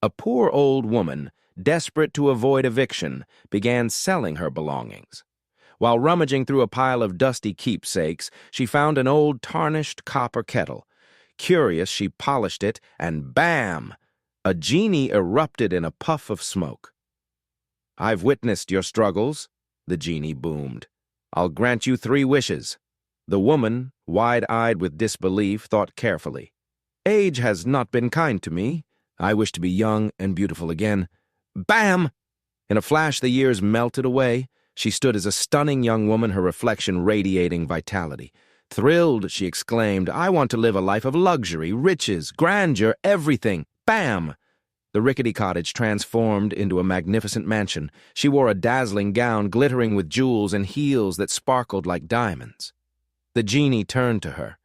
A poor old woman, desperate to avoid eviction, began selling her belongings. While rummaging through a pile of dusty keepsakes, she found an old tarnished copper kettle. Curious, she polished it, and bam! A genie erupted in a puff of smoke. "I've witnessed your struggles," the genie boomed. "I'll grant you 3 wishes." The woman, wide-eyed with disbelief, thought carefully. "Age has not been kind to me. I wish to be young and beautiful again." Bam! In a flash, the years melted away. She stood as a stunning young woman, her reflection radiating vitality. Thrilled, she exclaimed, "I want to live a life of luxury, riches, grandeur, everything." Bam! The rickety cottage transformed into a magnificent mansion. She wore a dazzling gown glittering with jewels and heels that sparkled like diamonds. The genie turned to her.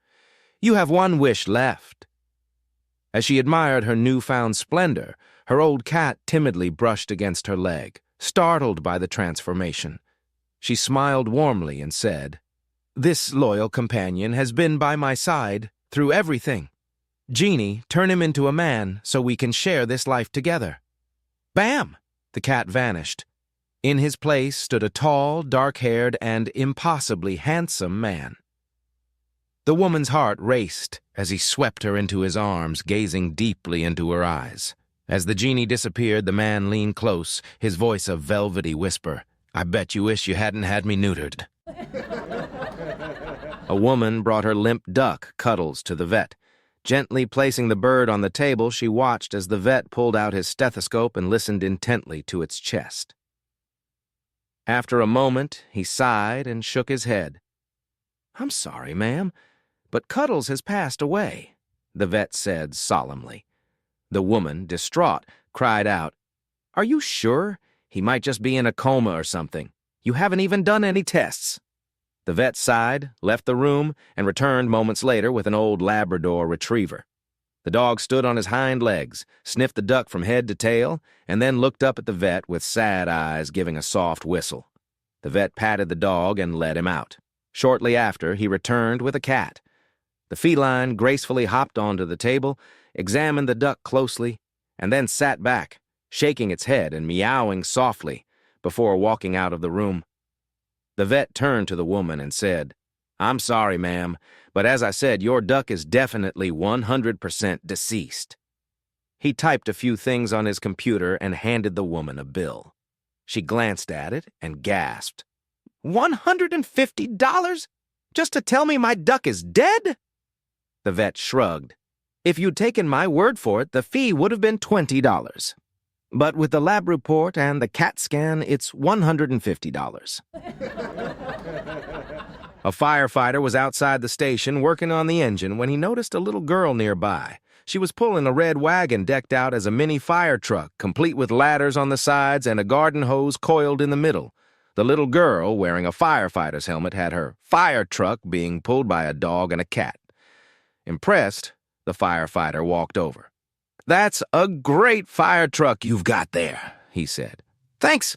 "You have 1 wish left." As she admired her newfound splendor, her old cat timidly brushed against her leg, startled by the transformation. She smiled warmly and said, "This loyal companion has been by my side through everything. Genie, turn him into a man so we can share this life together." Bam! The cat vanished. In his place stood a tall, dark-haired, and impossibly handsome man. The woman's heart raced as he swept her into his arms, gazing deeply into her eyes. As the genie disappeared, the man leaned close, his voice a velvety whisper. "I bet you wish you hadn't had me neutered." A woman brought her limp duck, Cuddles, to the vet. Gently placing the bird on the table, she watched as the vet pulled out his stethoscope and listened intently to its chest. After a moment, he sighed and shook his head. "I'm sorry, ma'am, but Cuddles has passed away," the vet said solemnly. The woman, distraught, cried out, "Are you sure? He might just be in a coma or something. You haven't even done any tests." The vet sighed, left the room, and returned moments later with an old Labrador retriever. The dog stood on his hind legs, sniffed the duck from head to tail, and then looked up at the vet with sad eyes, giving a soft whistle. The vet patted the dog and let him out. Shortly after, he returned with a cat. The feline gracefully hopped onto the table, examined the duck closely, and then sat back, shaking its head and meowing softly, before walking out of the room. The vet turned to the woman and said, "I'm sorry, ma'am, but as I said, your duck is definitely 100% deceased." He typed a few things on his computer and handed the woman a bill. She glanced at it and gasped. $150? Just to tell me my duck is dead? The vet shrugged. "If you'd taken my word for it, the fee would have been $20. But with the lab report and the CAT scan, it's $150. A firefighter was outside the station working on the engine when he noticed a little girl nearby. She was pulling a red wagon decked out as a mini fire truck, complete with ladders on the sides and a garden hose coiled in the middle. The little girl, wearing a firefighter's helmet, had her fire truck being pulled by a dog and a cat. Impressed, the firefighter walked over. "That's a great fire truck you've got there," he said. "Thanks,"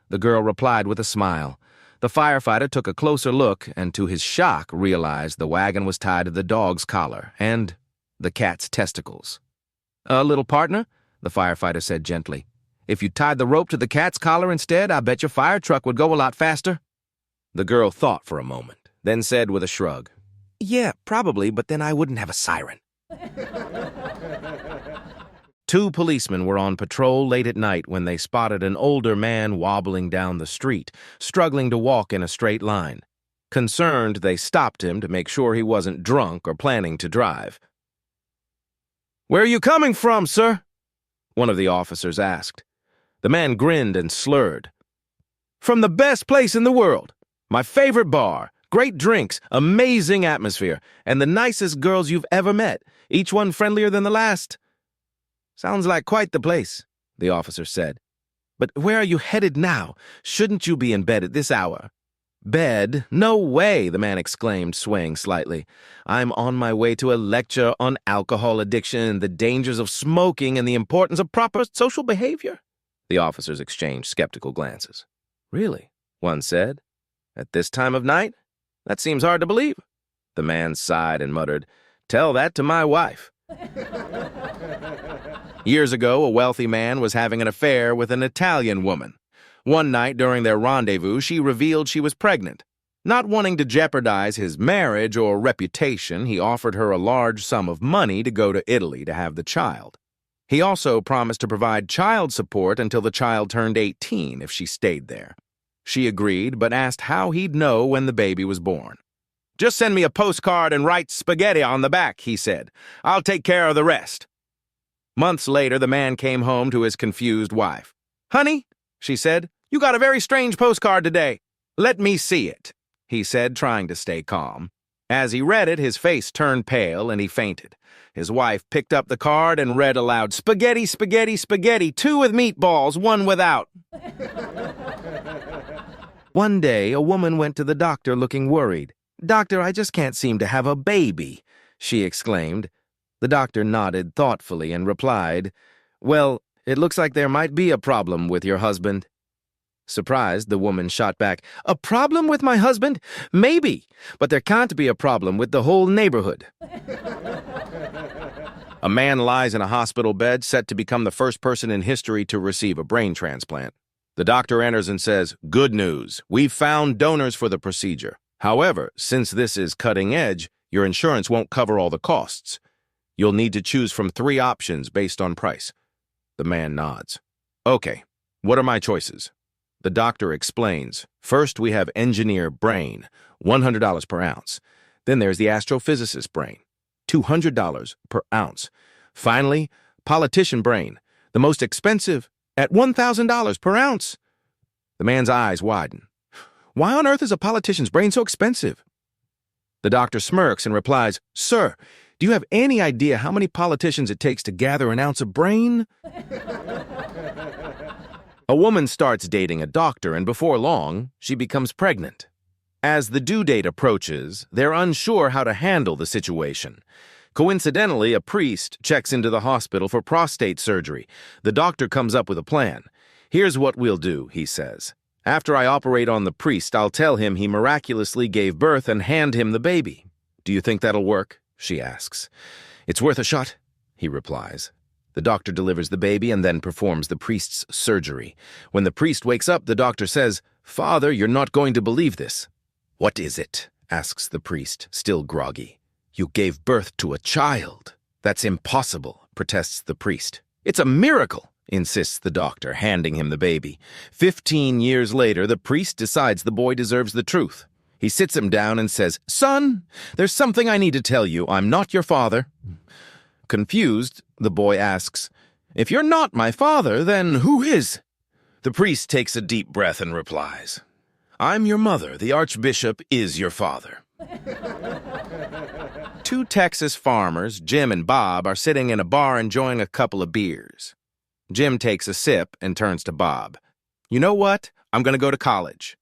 the girl replied with a smile. The firefighter took a closer look and, to his shock, realized the wagon was tied to the dog's collar and the cat's testicles. "A little partner," the firefighter said gently. "If you tied the rope to the cat's collar instead, I bet your fire truck would go a lot faster." The girl thought for a moment, then said with a shrug, "Yeah, probably, but then I wouldn't have a siren." 2 policemen were on patrol late at night when they spotted an older man wobbling down the street, struggling to walk in a straight line. Concerned, they stopped him to make sure he wasn't drunk or planning to drive. "Where are you coming from, sir?" one of the officers asked. The man grinned and slurred. "From the best place in the world. My favorite bar. Great drinks, amazing atmosphere, and the nicest girls you've ever met, each one friendlier than the last." "Sounds like quite the place," the officer said. "But where are you headed now? Shouldn't you be in bed at this hour?" "Bed? No way," the man exclaimed, swaying slightly. "I'm on my way to a lecture on alcohol addiction, the dangers of smoking, and the importance of proper social behavior." The officers exchanged skeptical glances. "Really?" one said. "At this time of night? That seems hard to believe." The man sighed and muttered, "Tell that to my wife." Years ago, a wealthy man was having an affair with an Italian woman. One night during their rendezvous, she revealed she was pregnant. Not wanting to jeopardize his marriage or reputation, he offered her a large sum of money to go to Italy to have the child. He also promised to provide child support until the child turned 18 if she stayed there. She agreed, but asked how he'd know when the baby was born. "Just send me a postcard and write spaghetti on the back," he said. "I'll take care of the rest." Months later, the man came home to his confused wife. "Honey," she said, "you got a very strange postcard today." "Let me see it," he said, trying to stay calm. As he read it, his face turned pale and he fainted. His wife picked up the card and read aloud, "Spaghetti, spaghetti, spaghetti, 2 with meatballs, 1 without." One day, a woman went to the doctor looking worried. "Doctor, I just can't seem to have a baby," she exclaimed. The doctor nodded thoughtfully and replied, "Well, it looks like there might be a problem with your husband." Surprised, the woman shot back, "A problem with my husband? Maybe, but there can't be a problem with the whole neighborhood." A man lies in a hospital bed set to become the first person in history to receive a brain transplant. The doctor enters and says, "Good news, we've found donors for the procedure. However, since this is cutting edge, your insurance won't cover all the costs. You'll need to choose from 3 options based on price." The man nods. "Okay, what are my choices?" The doctor explains. "First, we have engineer brain, $100 per ounce. Then there's the astrophysicist brain, $200 per ounce. Finally, politician brain, the most expensive, at $1,000 per ounce." The man's eyes widen. "Why on earth is a politician's brain so expensive?" The doctor smirks and replies, "Sir, do you have any idea how many politicians it takes to gather an ounce of brain?" A woman starts dating a doctor, and before long, she becomes pregnant. As the due date approaches, they're unsure how to handle the situation. Coincidentally, a priest checks into the hospital for prostate surgery. The doctor comes up with a plan. "Here's what we'll do," he says. "After I operate on the priest, I'll tell him he miraculously gave birth and hand him the baby." "Do you think that'll work?" she asks. "It's worth a shot," he replies. The doctor delivers the baby and then performs the priest's surgery. When the priest wakes up, the doctor says, "Father, you're not going to believe this." "What is it?" asks the priest, still groggy. "You gave birth to a child." "That's impossible," protests the priest. "It's a miracle," insists the doctor, handing him the baby. 15 years later, the priest decides the boy deserves the truth. He sits him down and says, "Son, there's something I need to tell you. I'm not your father." Confused, the boy asks, "If you're not my father, then who is?" The priest takes a deep breath and replies, "I'm your mother. The archbishop is your father." 2 Texas farmers, Jim and Bob, are sitting in a bar enjoying a couple of beers. Jim takes a sip and turns to Bob. "You know what? I'm going to go to college."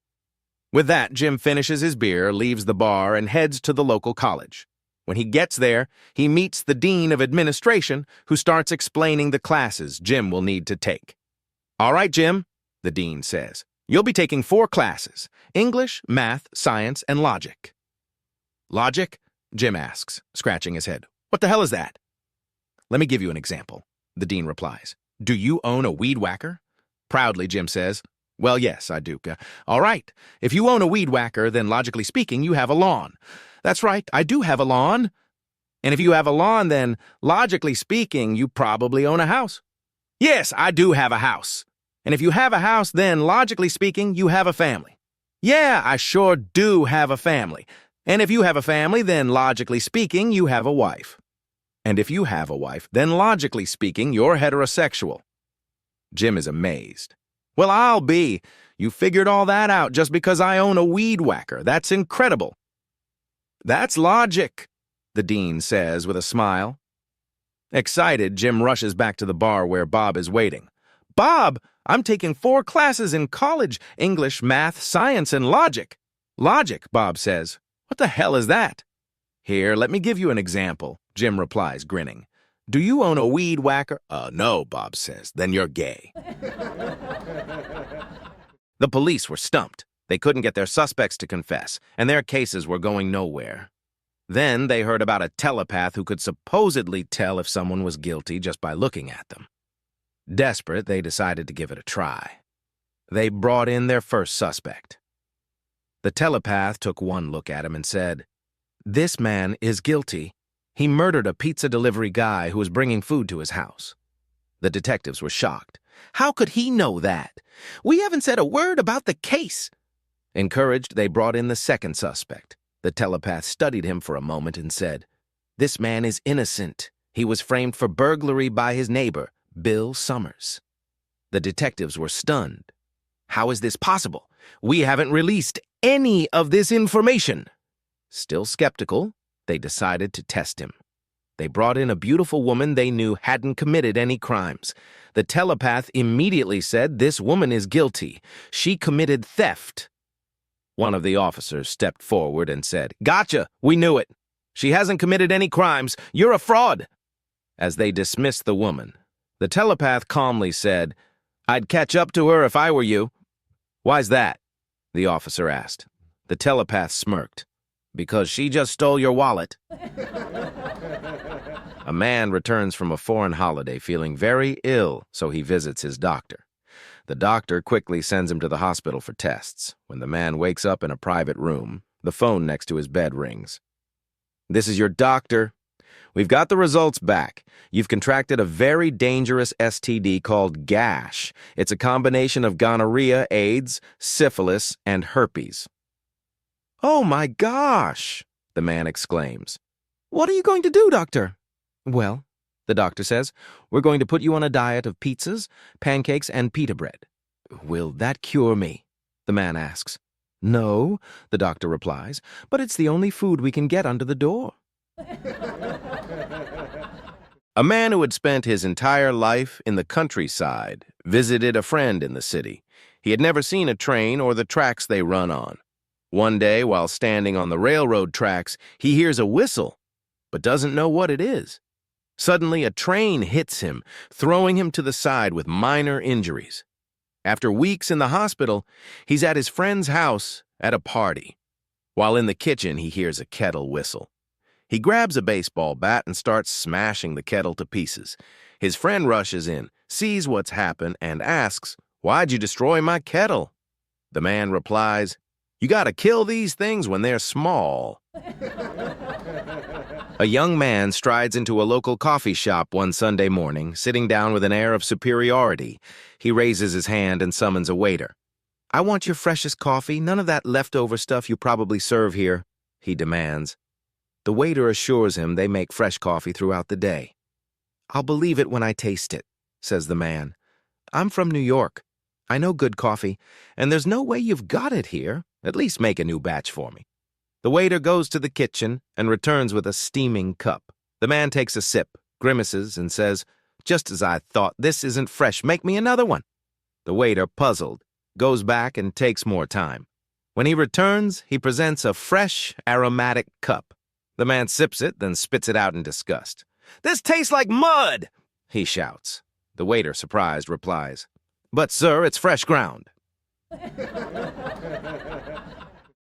With that, Jim finishes his beer, leaves the bar, and heads to the local college. When he gets there, he meets the dean of administration, who starts explaining the classes Jim will need to take. "All right, Jim," the dean says. "You'll be taking 4 classes: English, math, science, and logic." "Logic?" Jim asks, scratching his head. "What the hell is that?" "Let me give you an example," the dean replies. "Do you own a weed whacker?" Proudly, Jim says, "Well, yes, I do." "All right. If you own a weed whacker, then logically speaking, you have a lawn." "That's right, I do have a lawn." "And if you have a lawn, then logically speaking, you probably own a house." "Yes, I do have a house." "And if you have a house, then logically speaking, you have a family." "Yeah, I sure do have a family." "And if you have a family, then logically speaking, you have a wife." "And if you have a wife, then logically speaking, you're heterosexual." Jim is amazed. "Well, I'll be. You figured all that out just because I own a weed whacker. That's incredible." "That's logic," the dean says with a smile. Excited, Jim rushes back to the bar where Bob is waiting. "Bob, I'm taking 4 classes in college: English, math, science, and logic." "Logic," Bob says. "What the hell is that?" "Here, let me give you an example," Jim replies, grinning. "Do you own a weed whacker?" No," Bob says. "Then you're gay." The police were stumped. They couldn't get their suspects to confess, and their cases were going nowhere. Then they heard about a telepath who could supposedly tell if someone was guilty just by looking at them. Desperate, they decided to give it a try. They brought in their first suspect. The telepath took one look at him and said, "This man is guilty. He murdered a pizza delivery guy who was bringing food to his house." The detectives were shocked. "How could he know that? We haven't said a word about the case." Encouraged, they brought in the second suspect. The telepath studied him for a moment and said, "This man is innocent. He was framed for burglary by his neighbor, Bill Summers." The detectives were stunned. "How is this possible? We haven't released any of this information." Still skeptical, they decided to test him. They brought in a beautiful woman they knew hadn't committed any crimes. The telepath immediately said, "This woman is guilty. She committed theft." One of the officers stepped forward and said, "Gotcha, we knew it. She hasn't committed any crimes. You're a fraud." As they dismissed the woman, the telepath calmly said, "I'd catch up to her if I were you." "Why's that?" the officer asked. The telepath smirked. "Because she just stole your wallet." A man returns from a foreign holiday feeling very ill, so he visits his doctor. The doctor quickly sends him to the hospital for tests. When the man wakes up in a private room, the phone next to his bed rings. "This is your doctor. We've got the results back. You've contracted a very dangerous STD called gash. It's a combination of gonorrhea, AIDS, syphilis, and herpes." "Oh my gosh!" the man exclaims. "What are you going to do, doctor?" "Well," the doctor says, "we're going to put you on a diet of pizzas, pancakes, and pita bread." "Will that cure me?" the man asks. "No," the doctor replies, "but it's the only food we can get under the door." A man who had spent his entire life in the countryside visited a friend in the city. He had never seen a train or the tracks they run on. One day, while standing on the railroad tracks, he hears a whistle, but doesn't know what it is. Suddenly, a train hits him, throwing him to the side with minor injuries. After weeks in the hospital, he's at his friend's house at a party. While in the kitchen, he hears a kettle whistle. He grabs a baseball bat and starts smashing the kettle to pieces. His friend rushes in, sees what's happened, and asks, "Why'd you destroy my kettle?" The man replies, "You gotta kill these things when they're small." A young man strides into a local coffee shop one Sunday morning, sitting down with an air of superiority. He raises his hand and summons a waiter. "I want your freshest coffee, none of that leftover stuff you probably serve here," he demands. The waiter assures him they make fresh coffee throughout the day. "I'll believe it when I taste it," says the man. "I'm from New York. I know good coffee, and there's no way you've got it here. At least make a new batch for me." The waiter goes to the kitchen and returns with a steaming cup. The man takes a sip, grimaces, and says, "Just as I thought, this isn't fresh. Make me another one." The waiter, puzzled, goes back and takes more time. When he returns, he presents a fresh, aromatic cup. The man sips it, then spits it out in disgust. "This tastes like mud!" he shouts. The waiter, surprised, replies, "But, sir, it's fresh ground."